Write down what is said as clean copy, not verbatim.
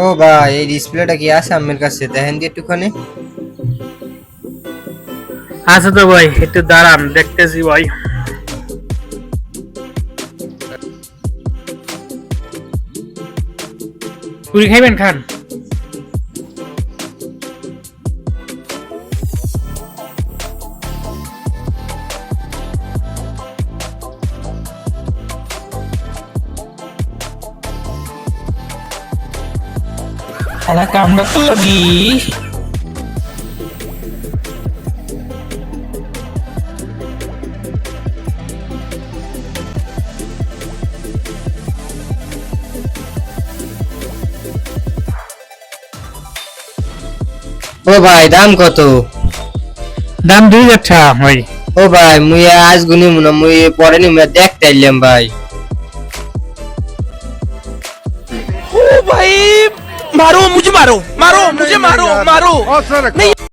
ও ভাই, এই ডিসপ্লেটা কি আছে আমার কাছে? দেখেন দি একটুখানি। আচ্ছা তো ভাই, একটু দাঁড়ান, দেখতেছি ভাই। পুরি খাইবেন? খান। Ala kamu tuh lagi. ও ভাই, দাম কত? দাম 2000 টাকা ভাই। ও ভাই, মুই আজ গুনি মুনা, মুই পরে নি মুই দেখতে আইলাম ভাই। ओ भाई, मारो मुझे, मारो मारो मुझे, मारो मारो नहीं।